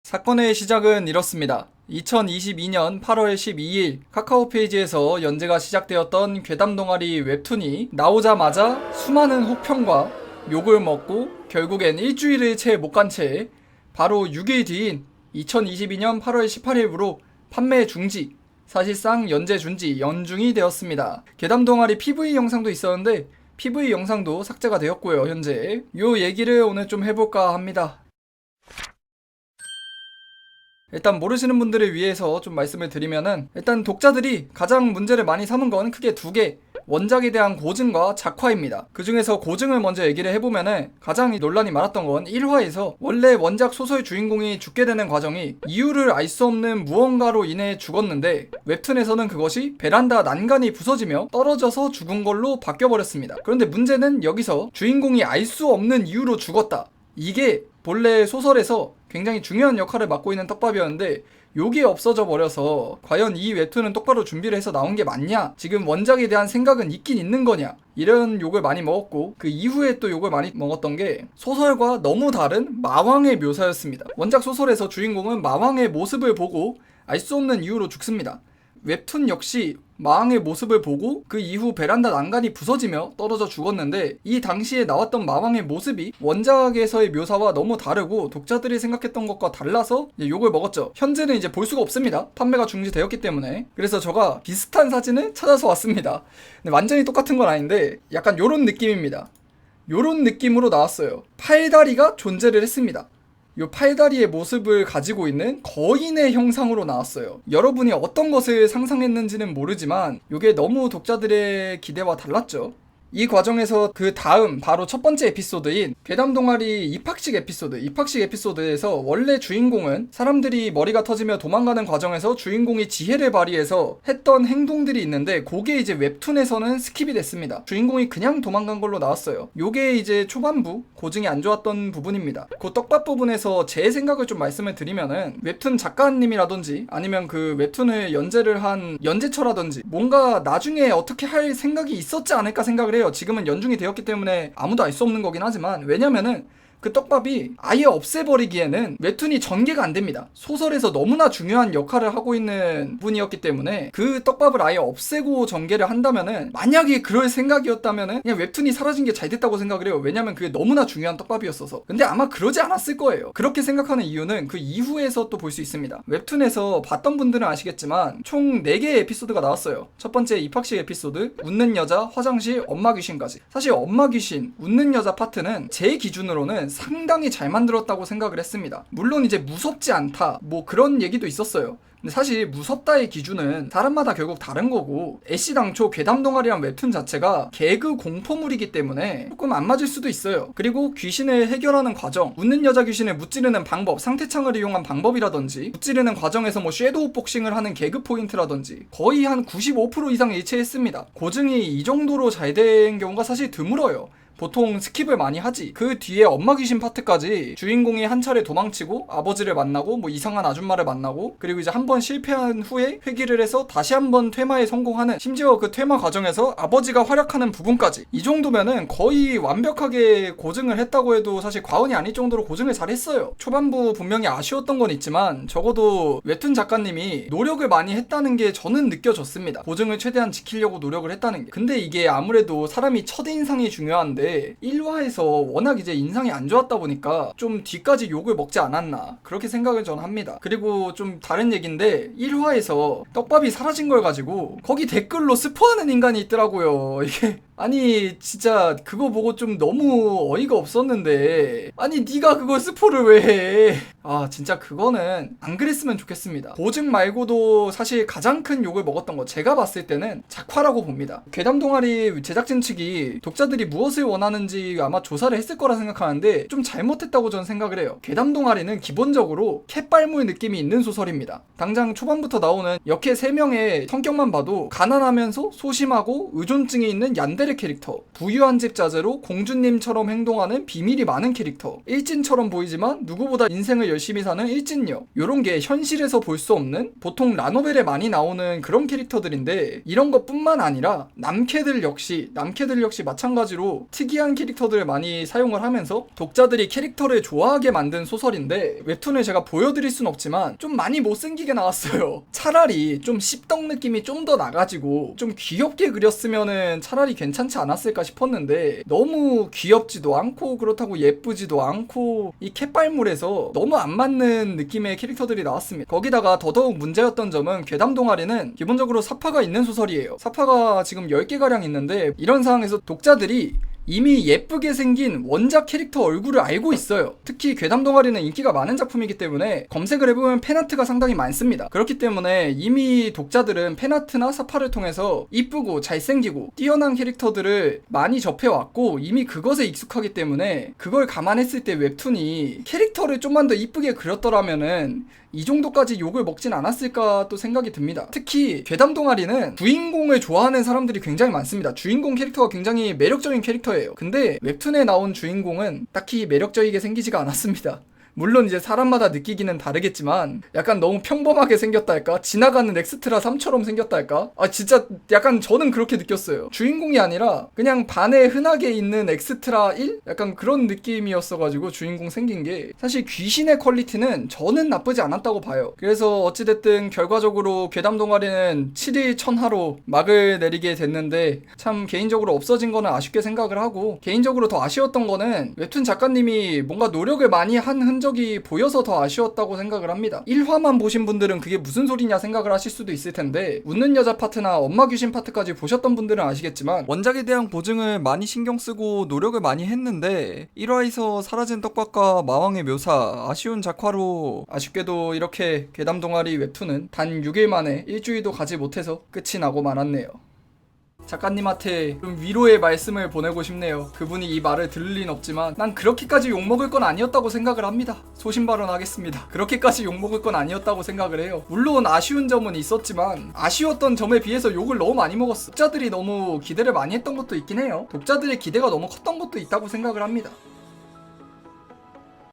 사건의 시작은 이렇습니다. 2022년 8월 12일 카카오 페이지에서 연재가 시작되었던 괴담동아리 웹툰이 나오자마자 수많은 혹평과 욕을 먹고 결국엔 일주일을 채 못 간 채 바로 6일 뒤인 2022년 8월 18일부로 판매 중지, 사실상 연재 중지, 연중이 되었습니다. 괴담동아리 PV 영상도 있었는데 PV 영상도 삭제가 되었고요. 현재 요 얘기를 오늘 좀 해볼까 합니다. 일단 모르시는 분들을 위해서 좀 말씀을 드리면은, 일단 독자들이 가장 문제를 많이 삼은 건 크게 두 개, 원작에 대한 고증과 작화입니다. 그 중에서 고증을 먼저 얘기를 해보면은 가장 논란이 많았던 건 1화에서 원래 원작 소설 주인공이 죽게 되는 과정이 이유를 알 수 없는 무언가로 인해 죽었는데 웹툰에서는 그것이 베란다 난간이 부서지며 떨어져서 죽은 걸로 바뀌어버렸습니다. 그런데 문제는 여기서 주인공이 알 수 없는 이유로 죽었다, 이게 본래 소설에서 굉장히 중요한 역할을 맡고 있는 떡밥이었는데 요게 없어져 버려서 과연 이 웹툰은 똑바로 준비를 해서 나온 게 맞냐, 지금 원작에 대한 생각은 있긴 있는 거냐, 이런 욕을 많이 먹었고, 그 이후에 또 욕을 많이 먹었던 게 소설과 너무 다른 마왕의 묘사였습니다. 원작 소설에서 주인공은 마왕의 모습을 보고 알 수 없는 이유로 죽습니다. 웹툰 역시 마왕의 모습을 보고 그 이후 베란다 난간이 부서지며 떨어져 죽었는데, 이 당시에 나왔던 마왕의 모습이 원작에서의 묘사와 너무 다르고 독자들이 생각했던 것과 달라서 욕을 먹었죠. 현재는 이제 볼 수가 없습니다. 판매가 중지되었기 때문에. 그래서 제가 비슷한 사진을 찾아서 왔습니다. 근데 완전히 똑같은 건 아닌데 약간 요런 느낌입니다. 요런 느낌으로 나왔어요. 팔다리가 존재를 했습니다. 이 팔다리의 모습을 가지고 있는 거인의 형상으로 나왔어요. 여러분이 어떤 것을 상상했는지는 모르지만 이게 너무 독자들의 기대와 달랐죠. 이 과정에서 그 다음 바로 첫 번째 에피소드인 괴담동아리 입학식 에피소드에서 원래 주인공은 사람들이 머리가 터지며 도망가는 과정에서 주인공이 지혜를 발휘해서 했던 행동들이 있는데, 그게 이제 웹툰에서는 스킵이 됐습니다. 주인공이 그냥 도망간 걸로 나왔어요. 요게 이제 초반부 고증이 안 좋았던 부분입니다. 그 떡밥 부분에서 제 생각을 좀 말씀을 드리면은, 웹툰 작가님이라든지 아니면 그 웹툰을 연재를 한 연재처라든지 뭔가 나중에 어떻게 할 생각이 있었지 않을까 생각을 해요. 지금은 연중이 되었기 때문에 아무도 알 수 없는 거긴 하지만, 왜냐면은 그 떡밥이 아예 없애버리기에는 웹툰이 전개가 안 됩니다. 소설에서 너무나 중요한 역할을 하고 있는 분이었기 때문에 그 떡밥을 아예 없애고 전개를 한다면은, 만약에 그럴 생각이었다면은 그냥 웹툰이 사라진 게 잘 됐다고 생각을 해요. 왜냐면 그게 너무나 중요한 떡밥이었어서. 근데 아마 그러지 않았을 거예요. 그렇게 생각하는 이유는 그 이후에서 또 볼 수 있습니다. 웹툰에서 봤던 분들은 아시겠지만 총 4개의 에피소드가 나왔어요. 첫 번째 입학식 에피소드, 웃는 여자, 화장실, 엄마 귀신까지. 사실 엄마 귀신, 웃는 여자 파트는 제 기준으로는 상당히 잘 만들었다고 생각을 했습니다. 물론 이제 무섭지 않다, 뭐 그런 얘기도 있었어요. 근데 사실 무섭다의 기준은 사람마다 결국 다른 거고, 애시당초 괴담동아리란 웹툰 자체가 개그 공포물이기 때문에 조금 안 맞을 수도 있어요. 그리고 귀신을 해결하는 과정, 웃는 여자 귀신을 무찌르는 방법, 상태창을 이용한 방법이라든지 무찌르는 과정에서 뭐 섀도우 복싱을 하는 개그 포인트라든지 거의 한 95% 이상 일치했습니다. 고증이 이 정도로 잘 된 경우가 사실 드물어요. 보통 스킵을 많이 하지. 그 뒤에 엄마 귀신 파트까지 주인공이 한 차례 도망치고 아버지를 만나고 뭐 이상한 아줌마를 만나고, 그리고 이제 한 번 실패한 후에 회귀를 해서 다시 한 번 퇴마에 성공하는, 심지어 그 퇴마 과정에서 아버지가 활약하는 부분까지, 이 정도면은 거의 완벽하게 고증을 했다고 해도 사실 과언이 아닐 정도로 고증을 잘했어요. 초반부 분명히 아쉬웠던 건 있지만 적어도 웹툰 작가님이 노력을 많이 했다는 게 저는 느껴졌습니다. 고증을 최대한 지키려고 노력을 했다는 게. 근데 이게 아무래도 사람이 첫인상이 중요한데 1화에서 워낙 이제 인상이 안 좋았다 보니까 좀 뒤까지 욕을 먹지 않았나, 그렇게 생각을 저는 합니다. 그리고 좀 다른 얘기인데 1화에서 떡밥이 사라진 걸 가지고 거기 댓글로 스포하는 인간이 있더라고요. 이게 아니 진짜 그거 보고 좀 너무 어이가 없었는데, 아니 네가 그걸 스포를 왜 해. 아 진짜 그거는 안 그랬으면 좋겠습니다. 고증 말고도 사실 가장 큰 욕을 먹었던 거 제가 봤을 때는 작화라고 봅니다. 괴담동아리 제작진 측이 독자들이 무엇을 원하는지 아마 조사를 했을 거라 생각하는데 좀 잘못했다고 저는 생각을 해요. 괴담동아리는 기본적으로 캣빨물 느낌이 있는 소설입니다. 당장 초반부터 나오는 역해 3명의 성격만 봐도 가난하면서 소심하고 의존증이 있는 얀데 얀데레 캐릭터, 부유한 집 자제로 공주님처럼 행동하는 비밀이 많은 캐릭터, 일진처럼 보이지만 누구보다 인생을 열심히 사는 일진녀, 요런게 현실에서 볼 수 없는 보통 라노벨에 많이 나오는 그런 캐릭터들인데, 이런 것뿐만 아니라 남캐들 역시 마찬가지로 특이한 캐릭터들을 많이 사용을 하면서 독자들이 캐릭터를 좋아하게 만든 소설인데, 웹툰을 제가 보여드릴 순 없지만 좀 많이 못생기게 나왔어요. 차라리 좀 씹덕 느낌이 좀 더 나가지고 좀 귀엽게 그렸으면은 차라리 괜찮지 않았을까 싶었는데, 너무 귀엽지도 않고 그렇다고 예쁘지도 않고 이 캣발물에서 너무 안 맞는 느낌의 캐릭터들이 나왔습니다. 거기다가 더더욱 문제였던 점은, 괴담 동아리는 기본적으로 사파가 있는 소설이에요. 사파가 지금 10개가량 있는데, 이런 상황에서 독자들이 이미 예쁘게 생긴 원작 캐릭터 얼굴을 알고 있어요. 특히 괴담 동아리는 인기가 많은 작품이기 때문에 검색을 해보면 팬아트가 상당히 많습니다. 그렇기 때문에 이미 독자들은 팬아트나 사파를 통해서 이쁘고 잘생기고 뛰어난 캐릭터들을 많이 접해왔고, 이미 그것에 익숙하기 때문에 그걸 감안했을 때 웹툰이 캐릭터를 좀만 더 이쁘게 그렸더라면은 이 정도까지 욕을 먹진 않았을까 또 생각이 듭니다. 특히 괴담 동아리는 주인공을 좋아하는 사람들이 굉장히 많습니다. 주인공 캐릭터가 굉장히 매력적인 캐릭터예요. 근데 웹툰에 나온 주인공은 딱히 매력적이게 생기지가 않았습니다. 물론 이제 사람마다 느끼기는 다르겠지만 약간 너무 평범하게 생겼다 할까? 지나가는 엑스트라 3처럼 생겼다 할까? 진짜 약간 저는 그렇게 느꼈어요. 주인공이 아니라 그냥 반에 흔하게 있는 엑스트라 1? 약간 그런 느낌이었어가지고 주인공 생긴 게, 사실 귀신의 퀄리티는 저는 나쁘지 않았다고 봐요. 그래서 어찌됐든 결과적으로 괴담 동아리는 7일 천하로 막을 내리게 됐는데, 참 개인적으로 없어진 거는 아쉽게 생각을 하고, 개인적으로 더 아쉬웠던 거는 웹툰 작가님이 뭔가 노력을 많이 한 흔적이 보여서 더 아쉬웠다고 생각을 합니다. 1화만 보신 분들은 그게 무슨 소리냐 생각을 하실 수도 있을 텐데, 웃는 여자 파트나 엄마 귀신 파트까지 보셨던 분들은 아시겠지만, 원작에 대한 고증을 많이 신경 쓰고 노력을 많이 했는데 1화에서 사라진 떡밥과 마왕의 묘사, 아쉬운 작화로 아쉽게도 이렇게 괴담 동아리 웹툰은 단 6일 만에 일주일도 가지 못해서 끝이 나고 말았네요. 작가님한테 좀 위로의 말씀을 보내고 싶네요. 그분이 이 말을 들을 리는 없지만 난 그렇게까지 욕먹을 건 아니었다고 생각을 합니다. 소신 발언하겠습니다. 그렇게까지 욕먹을 건 아니었다고 생각을 해요. 물론 아쉬운 점은 있었지만, 아쉬웠던 점에 비해서 욕을 너무 많이 먹었어. 독자들이 너무 기대를 많이 했던 것도 있긴 해요. 독자들의 기대가 너무 컸던 것도 있다고 생각을 합니다.